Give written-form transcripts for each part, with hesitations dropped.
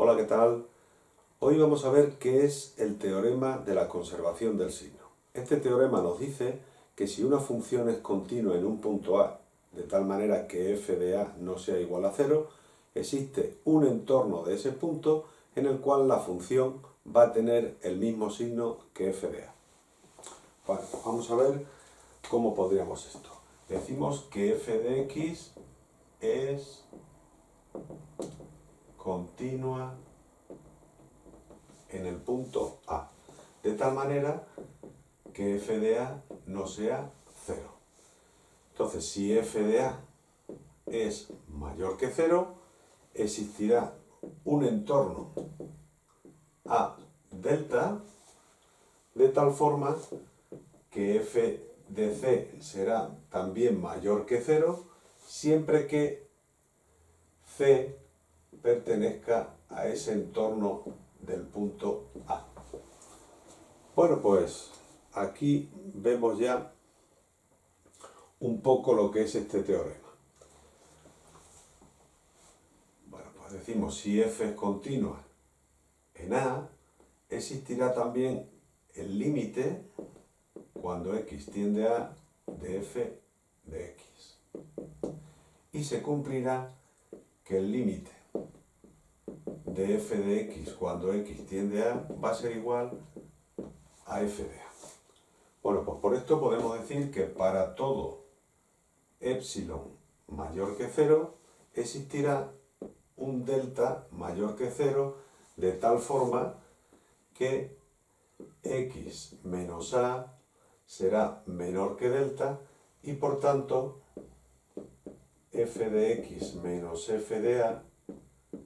Hola, ¿qué tal? Hoy vamos a ver qué es el teorema de la conservación del signo. Este teorema nos dice que si una función es continua en un punto A, de tal manera que f de A no sea igual a 0, existe un entorno de ese punto en el cual la función va a tener el mismo signo que f de A. Bueno, pues vamos a ver cómo podríamos esto. Decimos que f de x es continua en el punto A, de tal manera que f de A no sea 0. Entonces, si f de A es mayor que 0, existirá un entorno A delta, de tal forma que f de C será también mayor que 0, siempre que C pertenezca a ese entorno del punto A. Bueno, pues aquí vemos ya un poco lo que es este teorema. Bueno, pues decimos, si f es continua en A, existirá también el límite, cuando x tiende a, de f de x. Y se cumplirá que el límite de f de x cuando x tiende a va a ser igual a f de a. Bueno, pues por esto podemos decir que para todo epsilon mayor que 0 existirá un delta mayor que 0, de tal forma que x menos a será menor que delta y por tanto f de x menos f de a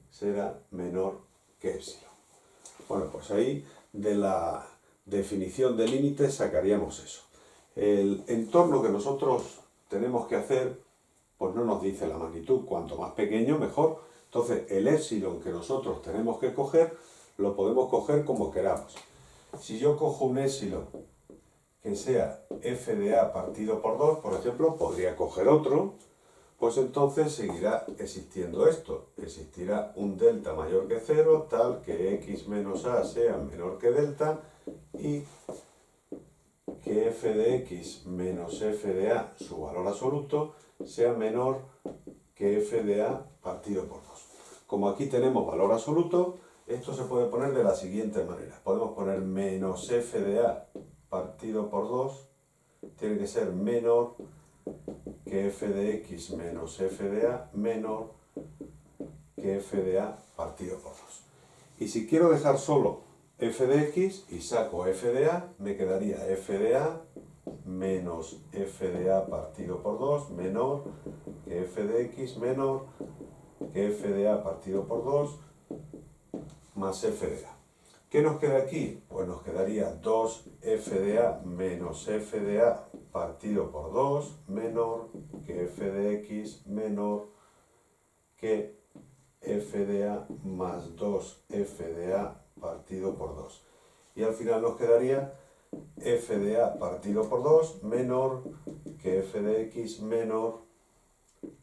será menor que epsilon. Bueno, pues ahí de la definición de límites sacaríamos eso. El entorno que nosotros tenemos que hacer, pues no nos dice la magnitud, cuanto más pequeño mejor. Entonces el epsilon que nosotros tenemos que coger, lo podemos coger como queramos. Si yo cojo un epsilon que sea f de a partido por 2, por ejemplo, podría coger otro, pues entonces seguirá existiendo esto. Existirá un delta mayor que 0, tal que x menos a sea menor que delta y que f de x menos f de a, su valor absoluto, sea menor que f de a partido por 2. Como aquí tenemos valor absoluto, esto se puede poner de la siguiente manera. Podemos poner menos f de a partido por 2, tiene que ser menor que f de x menos f de a menor que f de a partido por 2. Y si quiero dejar solo f de x y saco f de a, me quedaría f de a menos f de a partido por 2 menor que f de x menor que f de a partido por 2 más f de a. ¿Qué nos queda aquí? Pues nos quedaría 2f de a menos f de a partido por 2 menor que f de x menor que f de a más 2f de a partido por 2. Y al final nos quedaría f de a partido por 2 menor que f de x menor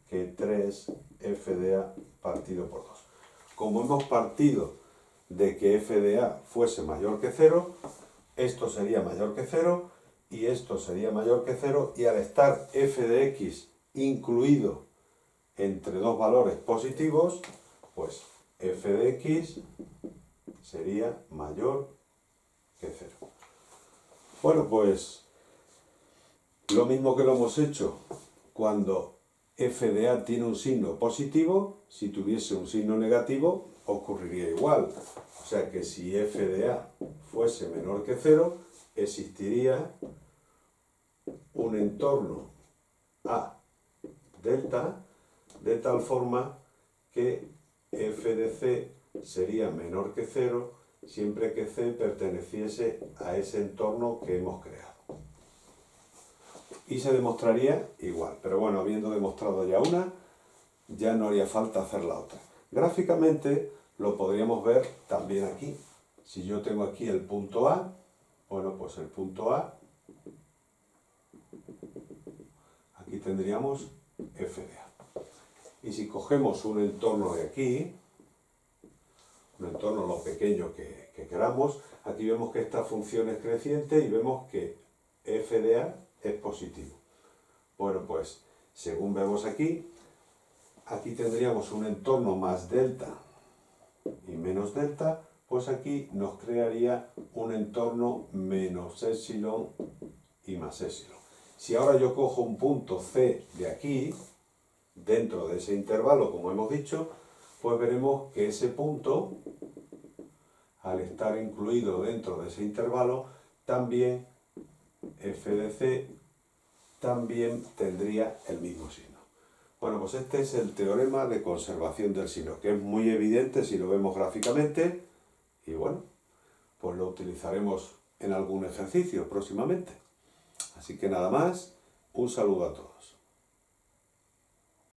que 3f de a partido por 2. Como hemos partido de que f de a fuese mayor que 0, esto sería mayor que 0 y esto sería mayor que 0, y al estar f de x incluido entre dos valores positivos, pues f de x sería mayor que 0. Bueno, pues lo mismo que lo hemos hecho cuando f de a tiene un signo positivo, si tuviese un signo negativo ocurriría igual. O sea que si f de a fuese menor que 0, existiría un entorno A delta, de tal forma que f de c sería menor que 0 siempre que c perteneciese a ese entorno que hemos creado. Y se demostraría igual, pero bueno, habiendo demostrado ya una, ya no haría falta hacer la otra. Gráficamente lo podríamos ver también aquí. Si yo tengo aquí el punto A, bueno, pues el punto A, aquí tendríamos f de A. Y si cogemos un entorno de aquí, un entorno lo pequeño que queramos. Aquí vemos que esta función es creciente y vemos que f de a es positivo. Bueno, pues según vemos aquí tendríamos un entorno más delta y menos delta, pues aquí nos crearía un entorno menos epsilon y más epsilon. Si ahora yo cojo un punto C de aquí, dentro de ese intervalo, como hemos dicho, pues veremos que ese punto, al estar incluido dentro de ese intervalo, también f de c también tendría el mismo signo. Bueno, pues este es el teorema de conservación del signo, que es muy evidente si lo vemos gráficamente, y bueno, pues lo utilizaremos en algún ejercicio próximamente. Así que nada más, un saludo a todos.